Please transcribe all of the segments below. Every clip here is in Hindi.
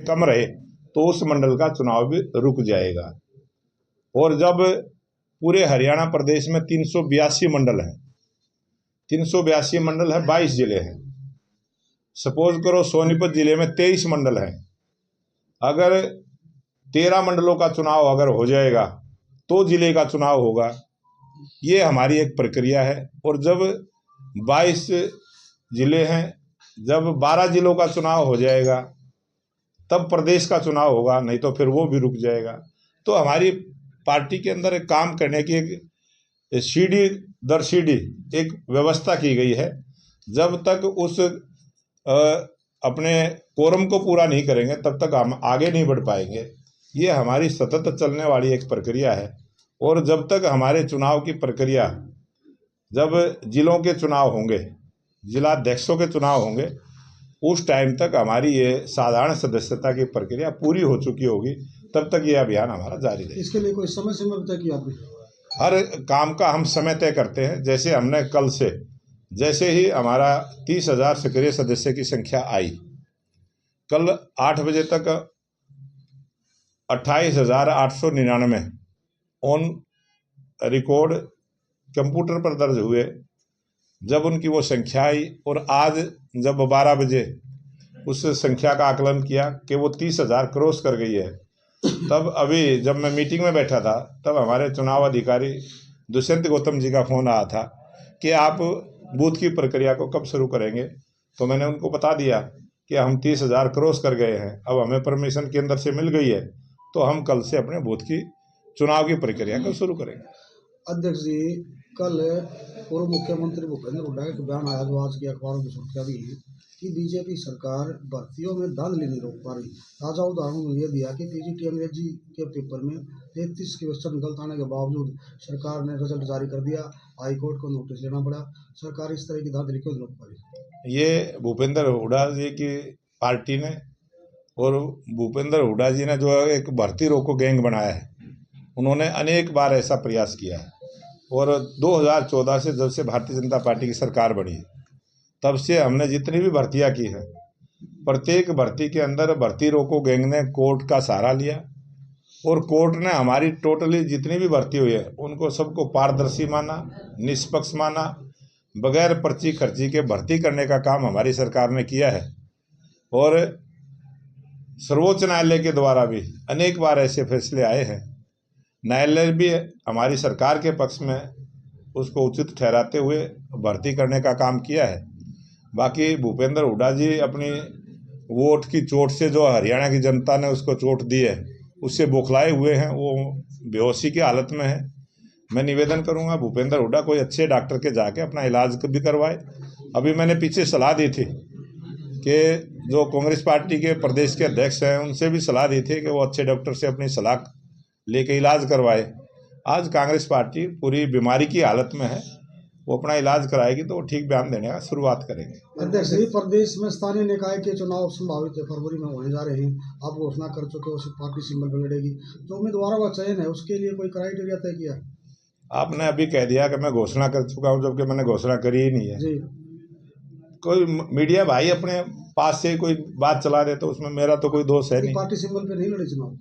कम रहे तो उस मंडल का चुनाव भी रुक जाएगा। और जब पूरे हरियाणा प्रदेश में 382 मंडल हैं, 382 मंडल है, 22 जिले हैं। सपोज करो सोनीपत जिले में 23 मंडल हैं, अगर 13 मंडलों का चुनाव अगर हो जाएगा तो जिले का चुनाव होगा। ये हमारी एक प्रक्रिया है। और जब 22 जिले हैं, जब 12 जिलों का चुनाव हो जाएगा तब प्रदेश का चुनाव होगा, नहीं तो फिर वो भी रुक जाएगा। तो हमारी पार्टी के अंदर एक काम करने की एक सीढ़ी दर सीढ़ी एक व्यवस्था की गई है। जब तक उस अपने कोरम को पूरा नहीं करेंगे तब तक हम आगे नहीं बढ़ पाएंगे। ये हमारी सतत चलने वाली एक प्रक्रिया है। और जब तक हमारे चुनाव की प्रक्रिया, जब जिलों के चुनाव होंगे, जिलाध्यक्षों के चुनाव होंगे, उस टाइम तक हमारी ये साधारण सदस्यता की प्रक्रिया पूरी हो चुकी होगी, तब तक ये अभियान हमारा जारी रहेगा। इसके लिए कोई समय सीमा तय की आपने? हर काम का हम समय तय करते हैं। जैसे हमने कल से, जैसे ही हमारा 30,000 सक्रिय सदस्य की संख्या आई, कल 8 बजे तक 28,899 ऑन रिकॉर्ड कंप्यूटर पर दर्ज हुए। जब उनकी वो संख्या आई और आज जब 12 बजे उस संख्या का आकलन किया कि वो 30,000 क्रॉस कर गई है, तब अभी जब मैं मीटिंग में बैठा था तब हमारे चुनाव अधिकारी दुष्यंत गौतम जी का फ़ोन आया था कि आप बूथ की प्रक्रिया को कब शुरू करेंगे। तो मैंने उनको बता दिया कि हम 30,000 क्रॉस कर गए हैं, अब हमें परमिशन केंद्र से मिल गई है, तो हम कल से अपने बूथ की चुनाव की प्रक्रिया को शुरू करेंगे। अध्यक्ष जी, कल पूर्व मुख्यमंत्री भूपेंद्र हुड्डा का बयान आया जो आज की अखबारों की सुर्खियां भी है कि बीजेपी सरकार भर्तियों में धांधली नहीं रोक पा रही। ताजा उदाहरण ये दिया कि पीजीटी अंग्रेजी के पेपर में 33 क्वेश्चन गलत आने के बावजूद सरकार ने रिजल्ट जारी कर दिया, हाईकोर्ट को नोटिस लेना पड़ा। सरकार इस तरह की धांधली क्यों नहीं रोक पा रही? ये भूपेंद्र हुड्डा जी की पार्टी ने और भूपेंद्र हुड्डा जी ने जो एक भर्ती रोको गैंग बनाया है, उन्होंने अनेक बार ऐसा प्रयास किया है। और 2014 से जब से भारतीय जनता पार्टी की सरकार बनी तब से हमने जितनी भी भर्तियां की हैं, प्रत्येक भर्ती के अंदर भर्ती रोको गैंग ने कोर्ट का सहारा लिया और कोर्ट ने हमारी टोटली जितनी भी भर्ती हुई है उनको सबको पारदर्शी माना, निष्पक्ष माना, बगैर पर्ची खर्ची के भर्ती करने का काम हमारी सरकार ने किया है। और सर्वोच्च न्यायालय के द्वारा भी अनेक बार ऐसे फैसले आए हैं। न्यायालय भी हमारी सरकार के पक्ष में उसको उचित ठहराते हुए भर्ती करने का काम किया है। बाकी भूपेंद्र हुड्डा जी अपनी वोट की चोट से, जो हरियाणा की जनता ने उसको चोट दी है, उससे बौखलाए हुए हैं, वो बेहोशी की हालत में है। मैं निवेदन करूंगा भूपेंद्र हुड्डा कोई अच्छे डॉक्टर के जाके अपना इलाज भी करवाए। अभी मैंने पीछे सलाह दी थी कि जो कांग्रेस पार्टी के प्रदेश के अध्यक्ष हैं उनसे भी सलाह दी थी कि वो अच्छे डॉक्टर से अपनी सलाह लेके इलाज करवाए। आज कांग्रेस पार्टी पूरी बीमारी की हालत में है, वो अपना इलाज कराएगी तो वो ठीक बयान देने का शुरुआत करेंगे। अध्यक्ष जी, प्रदेश में स्थानीय निकाय के चुनाव संभावित फरवरी में होने जा रहे हैं, आप घोषणा कर चुके हो, उसी पार्टी सिंबल पर लड़ेगी, तो उम्मीदवारों का चयन है, उसके लिए कोई क्राइटेरिया तय किया? आपने अभी कह दिया कि मैं घोषणा कर चुका हूं, जबकि मैंने घोषणा करी ही नहीं है जी। कोई मीडिया भाई अपने पास से कोई बात चला दे तो उसमें मेरा तो कोई दोष है नहीं। पार्टी सिंबल पे नहीं लड़े चुनाव?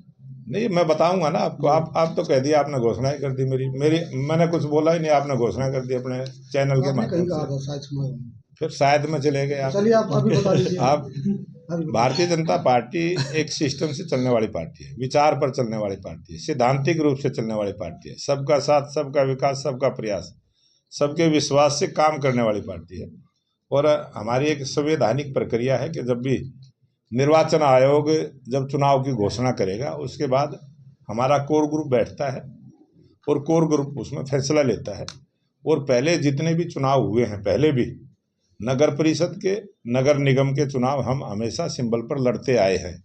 नहीं, मैं बताऊंगा ना आपको। आप तो कह दिया, आपने घोषणा ही कर दी। मेरी मैंने कुछ बोला ही नहीं, आपने घोषणा कर दी अपने चैनल के माध्यम से। फिर शायद में चले गए आप। चलिए आप अभी बता दीजिए। आप भारतीय जनता पार्टी एक सिस्टम से चलने वाली पार्टी है, विचार पर चलने वाली पार्टी है, सिद्धांतिक रूप से चलने वाली पार्टी है, सबका साथ, सबका विकास, सबका प्रयास, सबके विश्वास से काम करने वाली पार्टी है। और हमारी एक संवैधानिक प्रक्रिया है कि जब भी निर्वाचन आयोग जब चुनाव की घोषणा करेगा उसके बाद हमारा कोर ग्रुप बैठता है और कोर ग्रुप उसमें फैसला लेता है। और पहले जितने भी चुनाव हुए हैं, पहले भी नगर परिषद के, नगर निगम के चुनाव हम हमेशा सिंबल पर लड़ते आए हैं।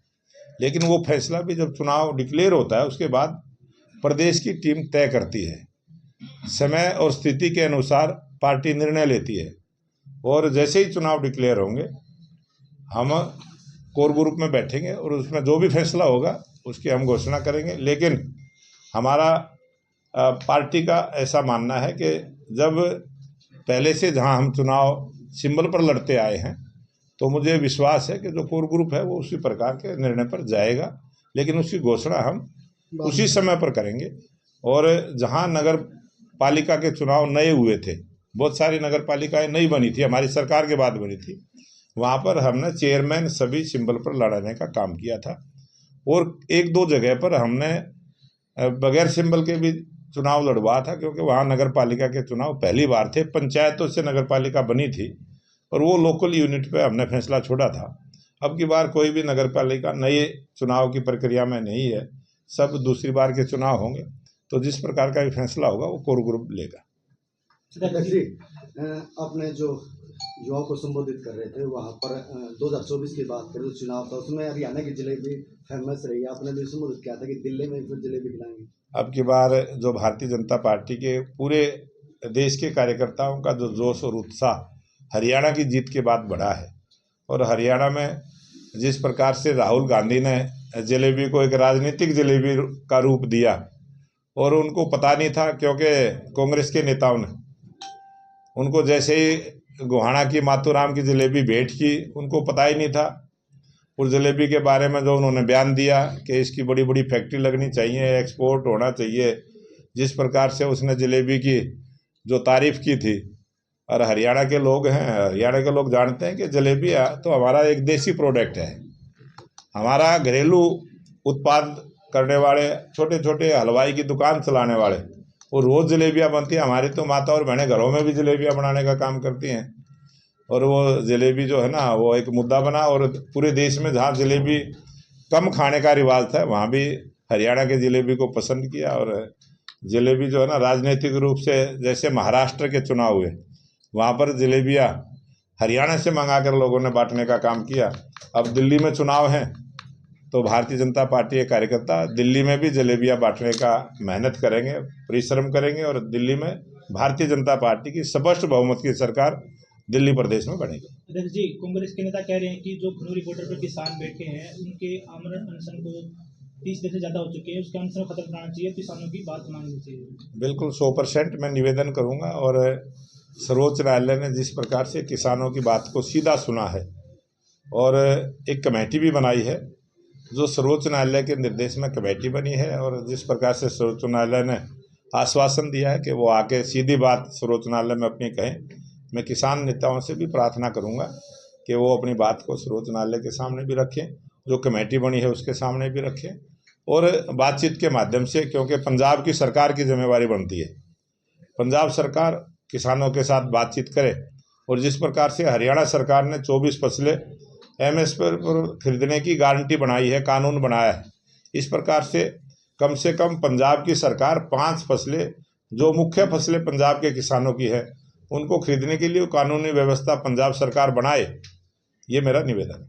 लेकिन वो फैसला भी जब चुनाव डिक्लेयर होता है उसके बाद प्रदेश की टीम तय करती है, समय और स्थिति के अनुसार पार्टी निर्णय लेती है। और जैसे ही चुनाव डिक्लेयर होंगे हम कोर ग्रुप में बैठेंगे और उसमें जो भी फैसला होगा उसकी हम घोषणा करेंगे। लेकिन हमारा पार्टी का ऐसा मानना है कि जब पहले से जहां हम चुनाव सिंबल पर लड़ते आए हैं तो मुझे विश्वास है कि जो कोर ग्रुप है वो उसी प्रकार के निर्णय पर जाएगा, लेकिन उसकी घोषणा हम उसी समय पर करेंगे। और जहाँ नगर पालिका के चुनाव नए हुए थे, बहुत सारी नगर पालिकाएँ नई बनी थी, हमारी सरकार के बाद बनी थी, वहाँ पर हमने चेयरमैन सभी सिंबल पर लड़ाने का काम किया था। और एक दो जगह पर हमने बगैर सिंबल के भी चुनाव लड़वा था, क्योंकि वहाँ नगर पालिका के चुनाव पहली बार थे, पंचायतों से नगर पालिका बनी थी और वो लोकल यूनिट पे हमने फैसला छोड़ा था। अब की बार कोई भी नगर पालिका नए चुनाव की प्रक्रिया में नहीं है, सब दूसरी बार के चुनाव होंगे, तो जिस प्रकार का भी फैसला होगा वो कोर ग्रुप लेगा। जी, आपने जो युवाओं को संबोधित कर रहे थे वहाँ पर 2024 की बात करें तो चुनाव था, उसमें हरियाणा की जलेबी फेमस रही। आपने भी संबोधित किया था कि दिल्ली में फिर जलेबी खिलाएंगे। अब की बार जो भारतीय जनता पार्टी के पूरे देश के कार्यकर्ताओं का जो जोश और उत्साह हरियाणा की जीत के बाद बढ़ा है, और हरियाणा में जिस प्रकार से राहुल गांधी ने जलेबी को एक राजनीतिक जलेबी का रूप दिया, और उनको पता नहीं था, क्योंकि कांग्रेस के नेताओं ने उनको जैसे ही गोहाना की माथुराम की जलेबी भेंट की, उनको पता ही नहीं था। उस जलेबी के बारे में जो उन्होंने बयान दिया कि इसकी बड़ी बड़ी फैक्ट्री लगनी चाहिए, एक्सपोर्ट होना चाहिए, जिस प्रकार से उसने जलेबी की जो तारीफ़ की थी। और हरियाणा के लोग हैं, हरियाणा के लोग जानते हैं कि जलेबी तो हमारा एक देसी प्रोडक्ट है, हमारा घरेलू उत्पाद करने वाले छोटे छोटे हलवाई की दुकान चलाने वाले, वो रोज़ जलेबियाँ बनती हैं। हमारी तो माता और बहनें घरों में भी जलेबियाँ बनाने का काम करती हैं, और वो जलेबी जो है ना वो एक मुद्दा बना। और पूरे देश में जहाँ जलेबी कम खाने का रिवाज था, वहाँ भी हरियाणा के जलेबी को पसंद किया। और जलेबी जो है ना राजनीतिक रूप से, जैसे महाराष्ट्र के चुनाव हुए वहाँ पर जलेबियाँ हरियाणा से मंगाकर लोगों ने बांटने का काम किया। अब दिल्ली में चुनाव हैं, तो भारतीय जनता पार्टी के कार्यकर्ता दिल्ली में भी जलेबियाँ बांटने का मेहनत करेंगे, परिश्रम करेंगे, और दिल्ली में भारतीय जनता पार्टी की स्पष्ट बहुमत की सरकार दिल्ली प्रदेश में बनेगी। अध्यक्ष जी, कांग्रेस के नेता कह रहे हैं कि जो खनौरी बॉर्डर पर किसान बैठे हैं उनके आमरण अनशन को 30 दिन से ज़्यादा हो चुके हैं, उसके अनशन को खत्म कराना चाहिए, किसानों की बात माननी चाहिए। बिल्कुल 100% मैं निवेदन करूंगा। और सर्वोच्च न्यायालय ने जिस प्रकार से किसानों की बात को सीधा सुना है, और एक कमेटी भी बनाई है, जो सर्वोच्च न्यायालय के निर्देश में कमेटी बनी है, और जिस प्रकार से सर्वोच्च न्यायालय ने आश्वासन दिया है कि वो आके सीधी बात सर्वोच्च न्यायालय में अपनी कहें, मैं किसान नेताओं से भी प्रार्थना करूंगा कि वो अपनी बात को सर्वोच्च न्यायालय के सामने भी रखें, जो कमेटी बनी है उसके सामने भी रखें, और बातचीत के माध्यम से, क्योंकि पंजाब की सरकार की जिम्मेवारी बनती है, पंजाब सरकार किसानों के साथ बातचीत करे। और जिस प्रकार से हरियाणा सरकार ने 24 फसलें एमएसपी पर खरीदने की गारंटी बनाई है, कानून बनाया है, इस प्रकार से कम पंजाब की सरकार 5 फसलें जो मुख्य फसलें पंजाब के किसानों की है उनको खरीदने के लिए कानूनी व्यवस्था पंजाब सरकार बनाए, ये मेरा निवेदन है।